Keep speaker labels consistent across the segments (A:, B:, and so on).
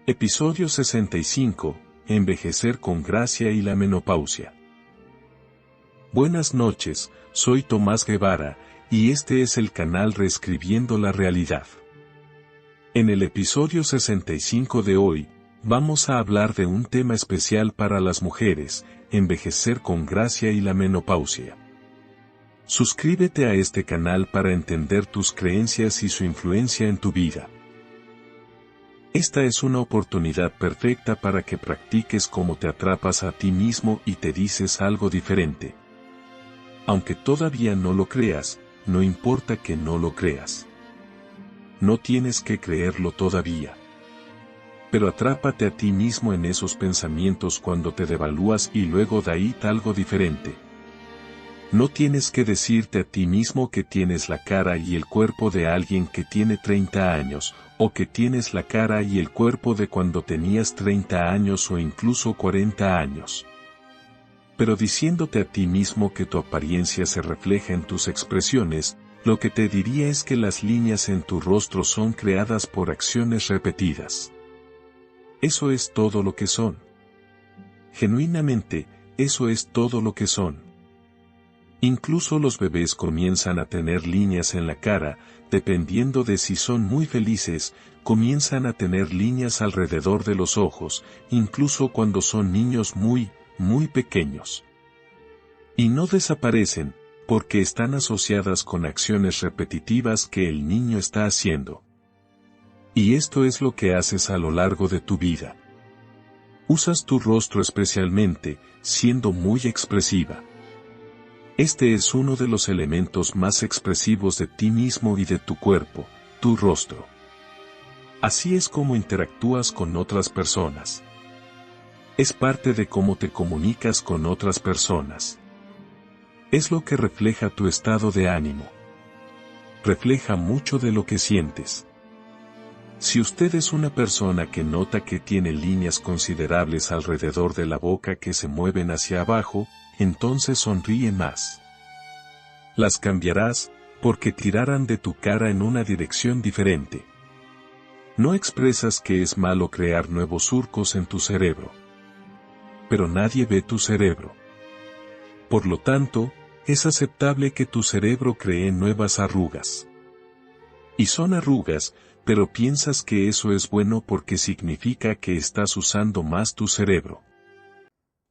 A: Episodio 65. Envejecer con gracia y la menopausia. Buenas noches, soy Tomás Guevara, y este es el canal Reescribiendo la Realidad. En el episodio 65 de hoy, vamos a hablar de un tema especial para las mujeres, envejecer con gracia y la menopausia. Suscríbete a este canal para entender tus creencias y su influencia en tu vida. Esta es una oportunidad perfecta para que practiques cómo te atrapas a ti mismo y te dices algo diferente. Aunque todavía no lo creas, no importa que no lo creas. No tienes que creerlo todavía. Pero atrápate a ti mismo en esos pensamientos cuando te devalúas y luego da algo diferente. No tienes que decirte a ti mismo que tienes la cara y el cuerpo de alguien que tiene 30 años, o que tienes la cara y el cuerpo de cuando tenías 30 años o incluso 40 años. Pero diciéndote a ti mismo que tu apariencia se refleja en tus expresiones, lo que te diría es que las líneas en tu rostro son creadas por acciones repetidas. Eso es todo lo que son. Genuinamente, eso es todo lo que son. Incluso los bebés comienzan a tener líneas en la cara, dependiendo de si son muy felices, comienzan a tener líneas alrededor de los ojos, incluso cuando son niños muy pequeños. Y no desaparecen, porque están asociadas con acciones repetitivas que el niño está haciendo. Y esto es lo que haces a lo largo de tu vida. Usas tu rostro especialmente, siendo muy expresiva. Este es uno de los elementos más expresivos de ti mismo y de tu cuerpo, tu rostro. Así es como interactúas con otras personas. Es parte de cómo te comunicas con otras personas. Es lo que refleja tu estado de ánimo. Refleja mucho de lo que sientes. Si usted es una persona que nota que tiene líneas considerables alrededor de la boca que se mueven hacia abajo, entonces sonríe más. Las cambiarás, porque tirarán de tu cara en una dirección diferente. No expresas que es malo crear nuevos surcos en tu cerebro. Pero nadie ve tu cerebro. Por lo tanto, es aceptable que tu cerebro cree nuevas arrugas. Y son arrugas, pero piensas que eso es bueno porque significa que estás usando más tu cerebro.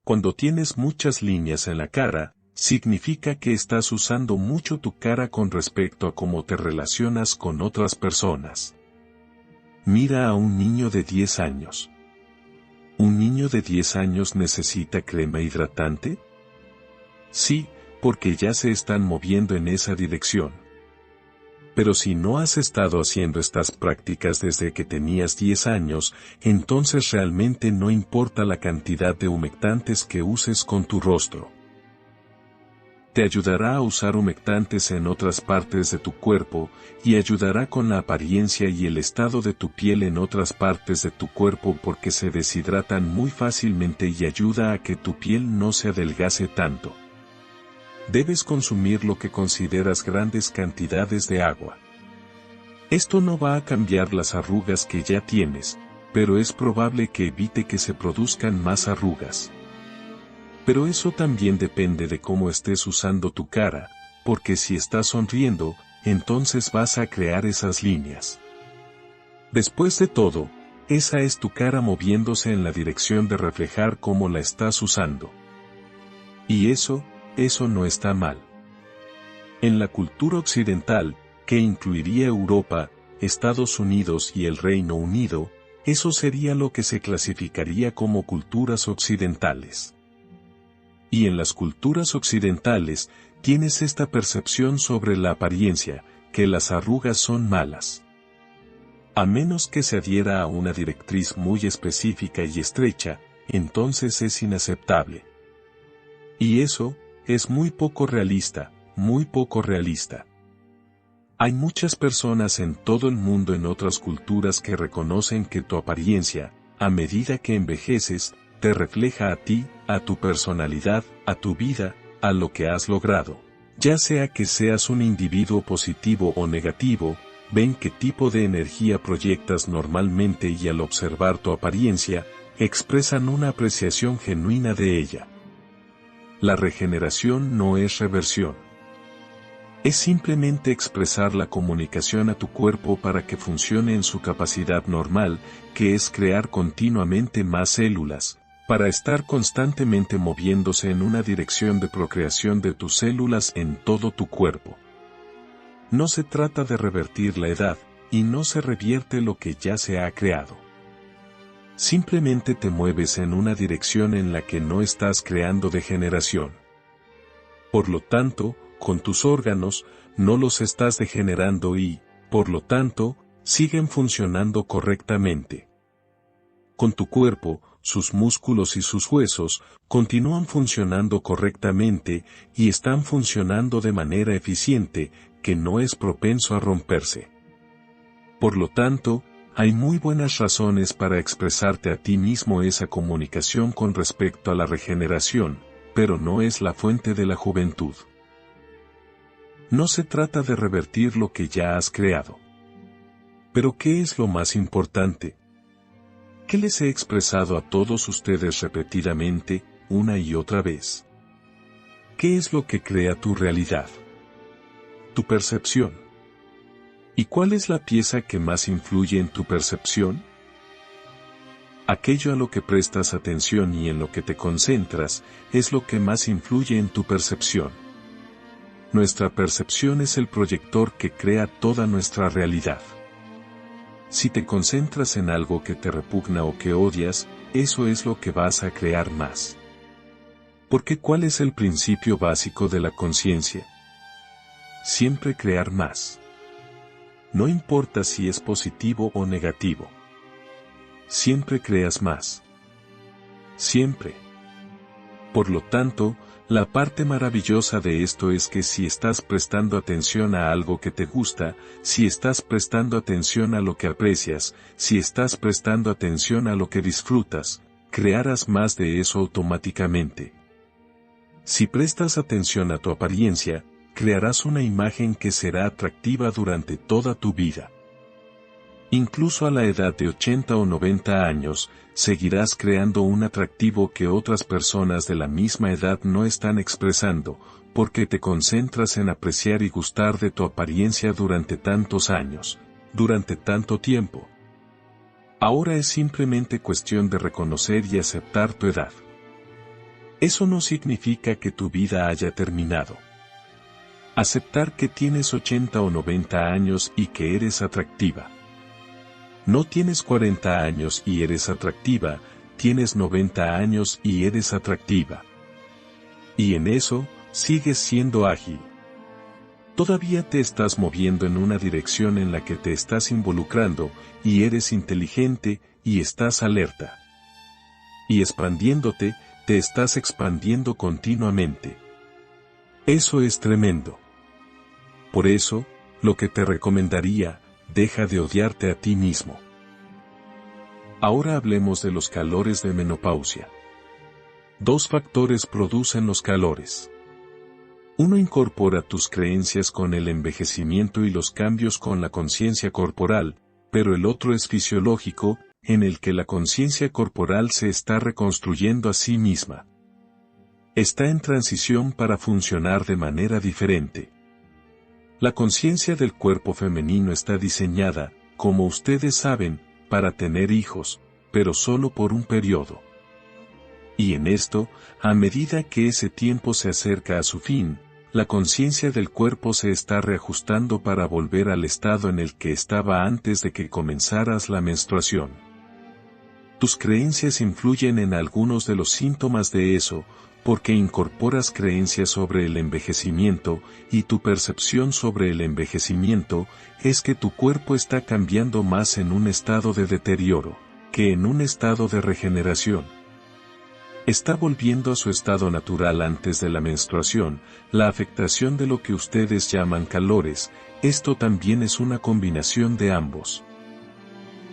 A: Cuando tienes muchas líneas en la cara, significa que estás usando mucho tu cara con respecto a cómo te relacionas con otras personas. Mira a un niño de 10 años. ¿Un niño de 10 años necesita crema hidratante? Sí, porque ya se están moviendo en esa dirección. Pero si no has estado haciendo estas prácticas desde que tenías 10 años, entonces realmente no importa la cantidad de humectantes que uses con tu rostro. Te ayudará a usar humectantes en otras partes de tu cuerpo, y ayudará con la apariencia y el estado de tu piel en otras partes de tu cuerpo porque se deshidratan muy fácilmente y ayuda a que tu piel no se adelgace tanto. Debes consumir lo que consideras grandes cantidades de agua. Esto no va a cambiar las arrugas que ya tienes, pero es probable que evite que se produzcan más arrugas. Pero eso también depende de cómo estés usando tu cara, porque si estás sonriendo, entonces vas a crear esas líneas. Después de todo, esa es tu cara moviéndose en la dirección de reflejar cómo la estás usando. Y eso no está mal. En la cultura occidental, que incluiría Europa, Estados Unidos y el Reino Unido, eso sería lo que se clasificaría como culturas occidentales. Y en las culturas occidentales, tienes esta percepción sobre la apariencia, que las arrugas son malas. A menos que se adhiera a una directriz muy específica y estrecha, entonces es inaceptable. Y eso es muy poco realista, muy poco realista. Hay muchas personas en todo el mundo en otras culturas que reconocen que tu apariencia, a medida que envejeces, te refleja a ti, a tu personalidad, a tu vida, a lo que has logrado. Ya sea que seas un individuo positivo o negativo, ven qué tipo de energía proyectas normalmente y al observar tu apariencia, expresan una apreciación genuina de ella. La regeneración no es reversión. Es simplemente expresar la comunicación a tu cuerpo para que funcione en su capacidad normal, que es crear continuamente más células, para estar constantemente moviéndose en una dirección de procreación de tus células en todo tu cuerpo. No se trata de revertir la edad, y no se revierte lo que ya se ha creado. Simplemente te mueves en una dirección en la que no estás creando degeneración. Por lo tanto, con tus órganos, no los estás degenerando y, por lo tanto, siguen funcionando correctamente. Con tu cuerpo, sus músculos y sus huesos, continúan funcionando correctamente y están funcionando de manera eficiente, que no es propenso a romperse. Por lo tanto, hay muy buenas razones para expresarte a ti mismo esa comunicación con respecto a la regeneración, pero no es la fuente de la juventud. No se trata de revertir lo que ya has creado. Pero ¿qué es lo más importante? ¿Qué les he expresado a todos ustedes repetidamente, una y otra vez? ¿Qué es lo que crea tu realidad? Tu percepción. ¿Y cuál es la pieza que más influye en tu percepción? Aquello a lo que prestas atención y en lo que te concentras, es lo que más influye en tu percepción. Nuestra percepción es el proyector que crea toda nuestra realidad. Si te concentras en algo que te repugna o que odias, eso es lo que vas a crear más. Porque ¿cuál es el principio básico de la conciencia? Siempre crear más. No importa si es positivo o negativo. Siempre creas más. Siempre. Por lo tanto, la parte maravillosa de esto es que si estás prestando atención a algo que te gusta, si estás prestando atención a lo que aprecias, si estás prestando atención a lo que disfrutas, crearás más de eso automáticamente. Si prestas atención a tu apariencia, crearás una imagen que será atractiva durante toda tu vida. Incluso a la edad de 80 o 90 años, seguirás creando un atractivo que otras personas de la misma edad no están expresando, porque te concentras en apreciar y gustar de tu apariencia durante tantos años, durante tanto tiempo. Ahora es simplemente cuestión de reconocer y aceptar tu edad. Eso no significa que tu vida haya terminado. Aceptar que tienes 80 o 90 años y que eres atractiva. No tienes 40 años y eres atractiva, tienes 90 años y eres atractiva. Y en eso, sigues siendo ágil. Todavía te estás moviendo en una dirección en la que te estás involucrando, y eres inteligente, y estás alerta. Y expandiéndote, te estás expandiendo continuamente. Eso es tremendo. Por eso, lo que te recomendaría, deja de odiarte a ti mismo. Ahora hablemos de los calores de menopausia. 2 factores producen los calores. Uno incorpora tus creencias con el envejecimiento y los cambios con la conciencia corporal, pero el otro es fisiológico, en el que la conciencia corporal se está reconstruyendo a sí misma. Está en transición para funcionar de manera diferente. La conciencia del cuerpo femenino está diseñada, como ustedes saben, para tener hijos, pero solo por un periodo. Y en esto, a medida que ese tiempo se acerca a su fin, la conciencia del cuerpo se está reajustando para volver al estado en el que estaba antes de que comenzaras la menstruación. Tus creencias influyen en algunos de los síntomas de eso, porque incorporas creencias sobre el envejecimiento, y tu percepción sobre el envejecimiento, es que tu cuerpo está cambiando más en un estado de deterioro, que en un estado de regeneración. Está volviendo a su estado natural antes de la menstruación, la afectación de lo que ustedes llaman calores, esto también es una combinación de ambos.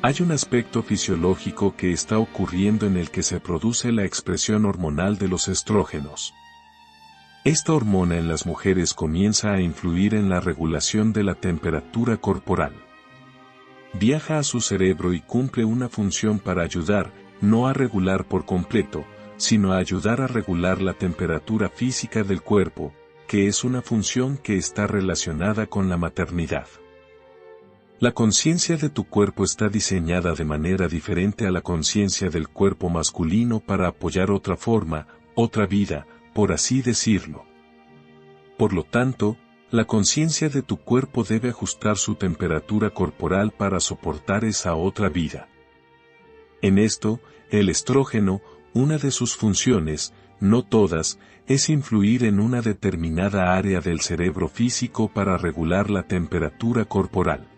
A: Hay un aspecto fisiológico que está ocurriendo en el que se produce la expresión hormonal de los estrógenos. Esta hormona en las mujeres comienza a influir en la regulación de la temperatura corporal. viaja a su cerebro y cumple una función para ayudar, no a regular por completo, sino a ayudar a regular la temperatura física del cuerpo, que es una función que está relacionada con la maternidad. La conciencia de tu cuerpo está diseñada de manera diferente a la conciencia del cuerpo masculino para apoyar otra forma, otra vida, por así decirlo. Por lo tanto, la conciencia de tu cuerpo debe ajustar su temperatura corporal para soportar esa otra vida. En esto, el estrógeno, una de sus funciones, no todas, es influir en una determinada área del cerebro físico para regular la temperatura corporal.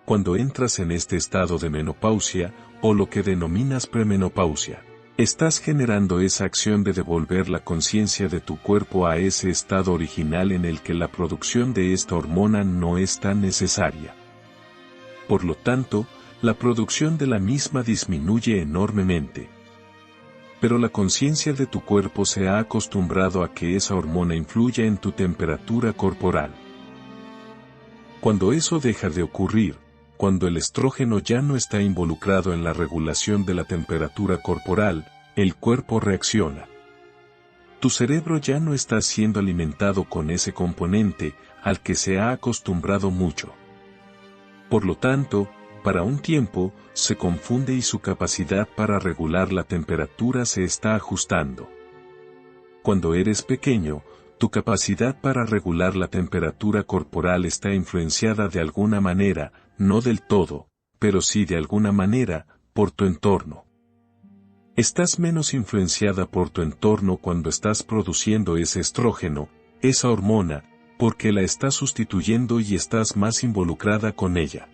A: Cuando entras en este estado de menopausia, o lo que denominas premenopausia, estás generando esa acción de devolver la conciencia de tu cuerpo a ese estado original en el que la producción de esta hormona no es tan necesaria. Por lo tanto, la producción de la misma disminuye enormemente. Pero la conciencia de tu cuerpo se ha acostumbrado a que esa hormona influya en tu temperatura corporal. Cuando eso deja de ocurrir, cuando el estrógeno ya no está involucrado en la regulación de la temperatura corporal, el cuerpo reacciona. Tu cerebro ya no está siendo alimentado con ese componente, al que se ha acostumbrado mucho. Por lo tanto, para un tiempo, se confunde y su capacidad para regular la temperatura se está ajustando. Cuando eres pequeño, tu capacidad para regular la temperatura corporal está influenciada de alguna manera, no del todo, pero sí de alguna manera, por tu entorno. Estás menos influenciada por tu entorno cuando estás produciendo ese estrógeno, esa hormona, porque la estás sustituyendo y estás más involucrada con ella.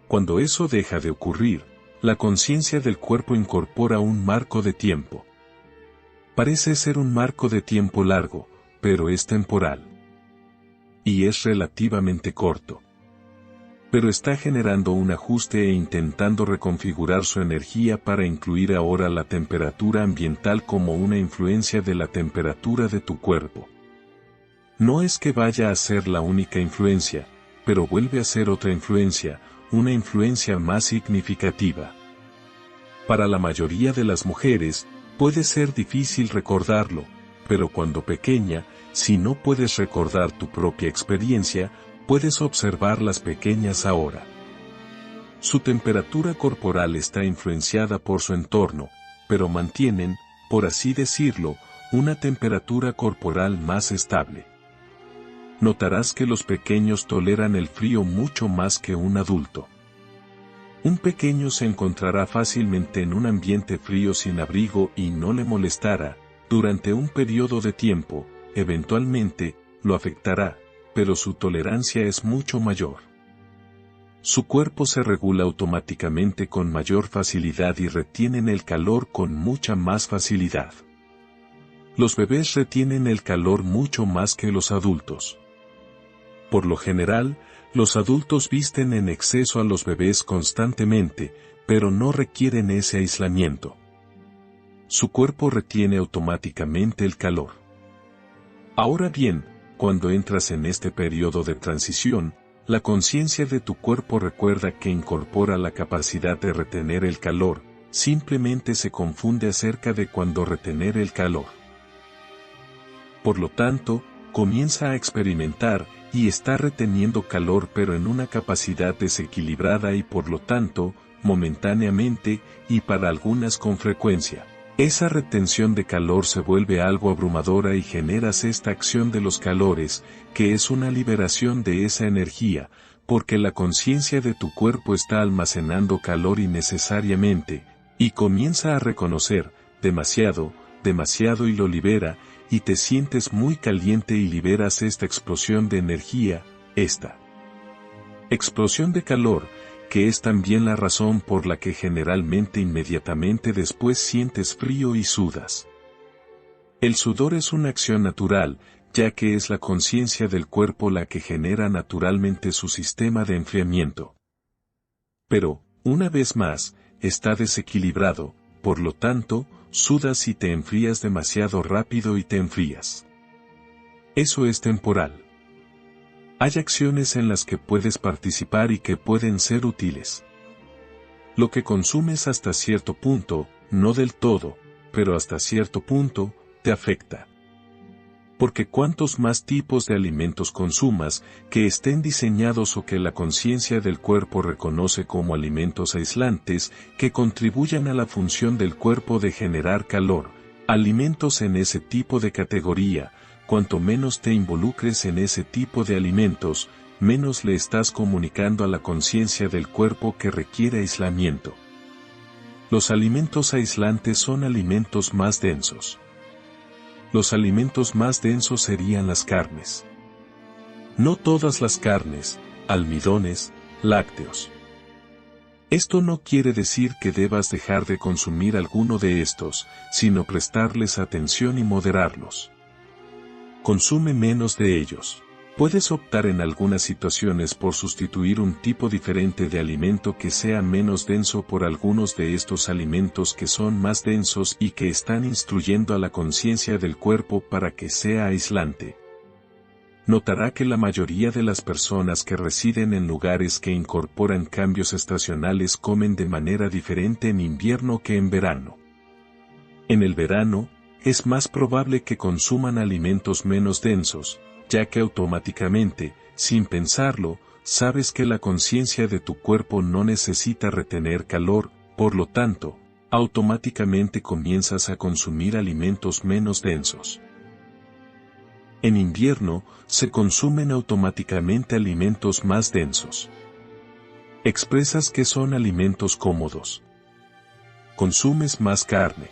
A: Cuando eso deja de ocurrir, la conciencia del cuerpo incorpora un marco de tiempo. Parece ser un marco de tiempo largo, pero es temporal. Y es relativamente corto. Pero está generando un ajuste e intentando reconfigurar su energía para incluir ahora la temperatura ambiental como una influencia de la temperatura de tu cuerpo. No es que vaya a ser la única influencia, pero vuelve a ser otra influencia, una influencia más significativa. Para la mayoría de las mujeres, puede ser difícil recordarlo, pero cuando pequeña, si no puedes recordar tu propia experiencia, puedes observar las pequeñas ahora. Su temperatura corporal está influenciada por su entorno, pero mantienen, por así decirlo, una temperatura corporal más estable. Notarás que los pequeños toleran el frío mucho más que un adulto. Un pequeño se encontrará fácilmente en un ambiente frío sin abrigo y no le molestará, durante un periodo de tiempo, eventualmente, lo afectará, pero su tolerancia es mucho mayor. Su cuerpo se regula automáticamente con mayor facilidad y retienen el calor con mucha más facilidad. Los bebés retienen el calor mucho más que los adultos. Por lo general, los adultos visten en exceso a los bebés constantemente, pero no requieren ese aislamiento. Su cuerpo retiene automáticamente el calor. Ahora bien, cuando entras en este periodo de transición, la conciencia de tu cuerpo recuerda que incorpora la capacidad de retener el calor, simplemente se confunde acerca de cuándo retener el calor. Por lo tanto, comienza a experimentar, y está reteniendo calor pero en una capacidad desequilibrada y por lo tanto, momentáneamente, y para algunas con frecuencia. Esa retención de calor se vuelve algo abrumadora y generas esta acción de los calores, que es una liberación de esa energía, porque la conciencia de tu cuerpo está almacenando calor innecesariamente, y comienza a reconocer, demasiado y lo libera, y te sientes muy caliente y liberas esta explosión de energía, esta explosión de calor, que es también la razón por la que generalmente inmediatamente después sientes frío y sudas. El sudor es una acción natural, ya que es la conciencia del cuerpo la que genera naturalmente su sistema de enfriamiento. Pero, una vez más, está desequilibrado, por lo tanto, sudas y te enfrías demasiado rápido y te enfrías. Eso es temporal. Hay acciones en las que puedes participar y que pueden ser útiles. Lo que consumes hasta cierto punto, no del todo, pero hasta cierto punto, te afecta. Porque cuantos más tipos de alimentos consumas, que estén diseñados o que la conciencia del cuerpo reconoce como alimentos aislantes, que contribuyan a la función del cuerpo de generar calor, alimentos en ese tipo de categoría, cuanto menos te involucres en ese tipo de alimentos, menos le estás comunicando a la conciencia del cuerpo que requiere aislamiento. Los alimentos aislantes son alimentos más densos. Los alimentos más densos serían las carnes. No todas las carnes, almidones, lácteos. Esto no quiere decir que debas dejar de consumir alguno de estos, sino prestarles atención y moderarlos. Consume menos de ellos. Puedes optar en algunas situaciones por sustituir un tipo diferente de alimento que sea menos denso por algunos de estos alimentos que son más densos y que están instruyendo a la conciencia del cuerpo para que sea aislante. Notará que la mayoría de las personas que residen en lugares que incorporan cambios estacionales comen de manera diferente en invierno que en verano. En el verano, es más probable que consuman alimentos menos densos, ya que automáticamente, sin pensarlo, sabes que la conciencia de tu cuerpo no necesita retener calor, por lo tanto, automáticamente comienzas a consumir alimentos menos densos. En invierno, se consumen automáticamente alimentos más densos. Expresas que son alimentos cómodos. Consumes más carne.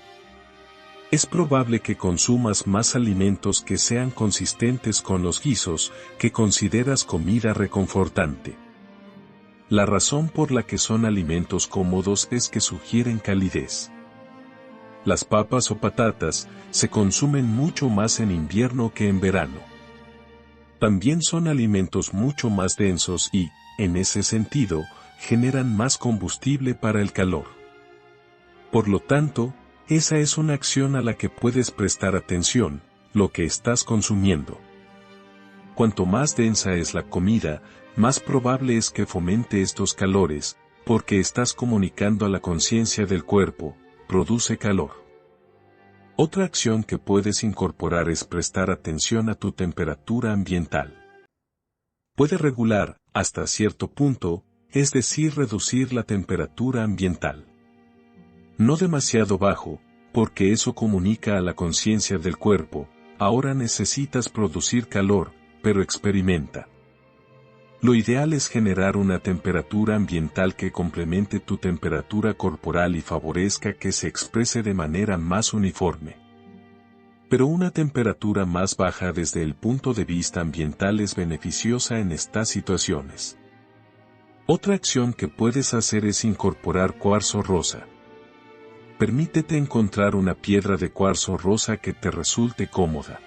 A: Es probable que consumas más alimentos que sean consistentes con los guisos, que consideras comida reconfortante. La razón por la que son alimentos cómodos es que sugieren calidez. Las papas o patatas se consumen mucho más en invierno que en verano. También son alimentos mucho más densos y, en ese sentido, generan más combustible para el calor. Por lo tanto, esa es una acción a la que puedes prestar atención, lo que estás consumiendo. Cuanto más densa es la comida, más probable es que fomente estos calores, porque estás comunicando a la conciencia del cuerpo, produce calor. Otra acción que puedes incorporar es prestar atención a tu temperatura ambiental. Puede regular, hasta cierto punto, es decir, reducir la temperatura ambiental. No demasiado bajo, porque eso comunica a la conciencia del cuerpo, ahora necesitas producir calor, pero experimenta. Lo ideal es generar una temperatura ambiental que complemente tu temperatura corporal y favorezca que se exprese de manera más uniforme. Pero una temperatura más baja desde el punto de vista ambiental es beneficiosa en estas situaciones. Otra acción que puedes hacer es incorporar cuarzo rosa. Permítete encontrar una piedra de cuarzo rosa que te resulte cómoda.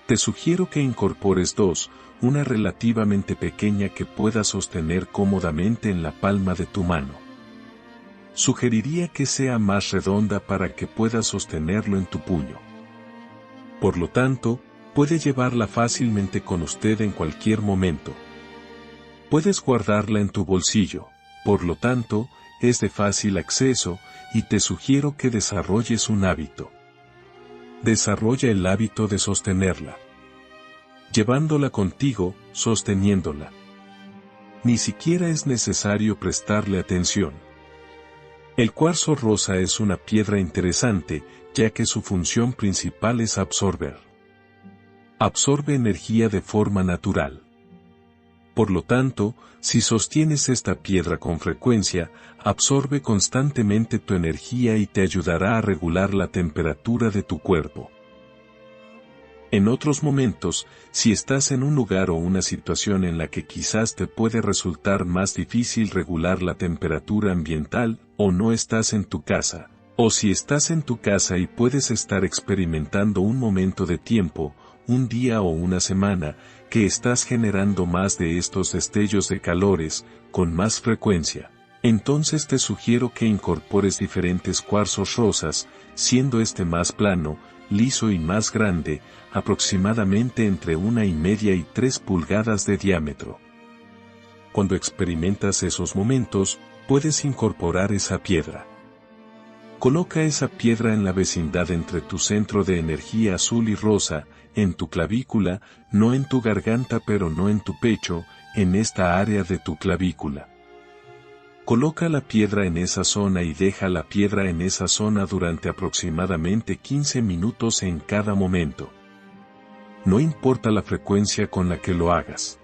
A: Te sugiero que incorpores dos, una relativamente pequeña que puedas sostener cómodamente en la palma de tu mano. Sugeriría que sea más redonda para que puedas sostenerlo en tu puño. Por lo tanto, puede llevarla fácilmente con usted en cualquier momento. Puedes guardarla en tu bolsillo, por lo tanto, es de fácil acceso, y te sugiero que desarrolles un hábito. Desarrolla el hábito de sostenerla. Llevándola contigo, sosteniéndola. Ni siquiera es necesario prestarle atención. El cuarzo rosa es una piedra interesante, ya que su función principal es absorber. Absorbe energía de forma natural. Por lo tanto, si sostienes esta piedra con frecuencia, absorbe constantemente tu energía y te ayudará a regular la temperatura de tu cuerpo. En otros momentos, si estás en un lugar o una situación en la que quizás te puede resultar más difícil regular la temperatura ambiental, o no estás en tu casa, o si estás en tu casa y puedes estar experimentando un momento de tiempo, un día o una semana, que estás generando más de estos destellos de calores, con más frecuencia, entonces te sugiero que incorpores diferentes cuarzos rosas, siendo este más plano, liso y más grande, aproximadamente entre 1,5 y 3 pulgadas de diámetro. Cuando experimentas esos momentos, puedes incorporar esa piedra. Coloca esa piedra en la vecindad entre tu centro de energía azul y rosa, en tu clavícula, no en tu garganta pero no en tu pecho, en esta área de tu clavícula. Coloca la piedra en esa zona y deja la piedra en esa zona durante aproximadamente 15 minutos en cada momento. No importa la frecuencia con la que lo hagas.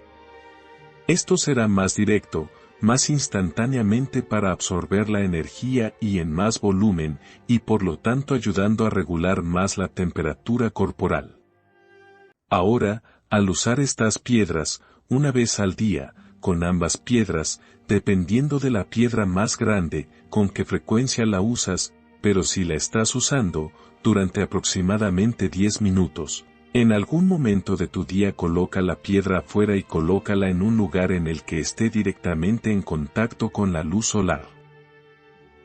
A: Esto será más directo, más instantáneamente para absorber la energía y en más volumen, y por lo tanto ayudando a regular más la temperatura corporal. Ahora, al usar estas piedras, una vez al día, con ambas piedras, dependiendo de la piedra más grande, con qué frecuencia la usas, pero si la estás usando, durante aproximadamente 10 minutos. En algún momento de tu día coloca la piedra afuera y colócala en un lugar en el que esté directamente en contacto con la luz solar.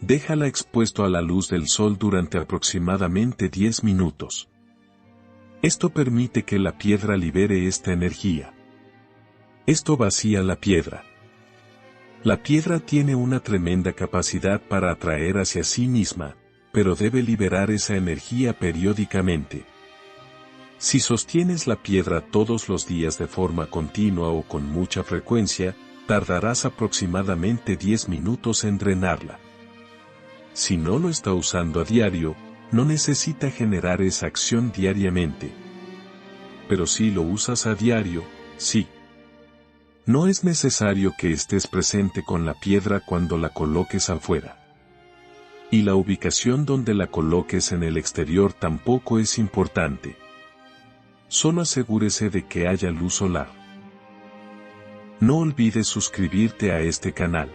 A: Déjala expuesto a la luz del sol durante aproximadamente 10 minutos. Esto permite que la piedra libere esta energía. Esto vacía la piedra. La piedra tiene una tremenda capacidad para atraer hacia sí misma, pero debe liberar esa energía periódicamente. Si sostienes la piedra todos los días de forma continua o con mucha frecuencia, tardarás aproximadamente 10 minutos en drenarla. Si no lo está usando a diario, no necesita generar esa acción diariamente. Pero si lo usas a diario, sí. No es necesario que estés presente con la piedra cuando la coloques afuera. Y la ubicación donde la coloques en el exterior tampoco es importante. Solo asegúrese de que haya luz solar. No olvides suscribirte a este canal.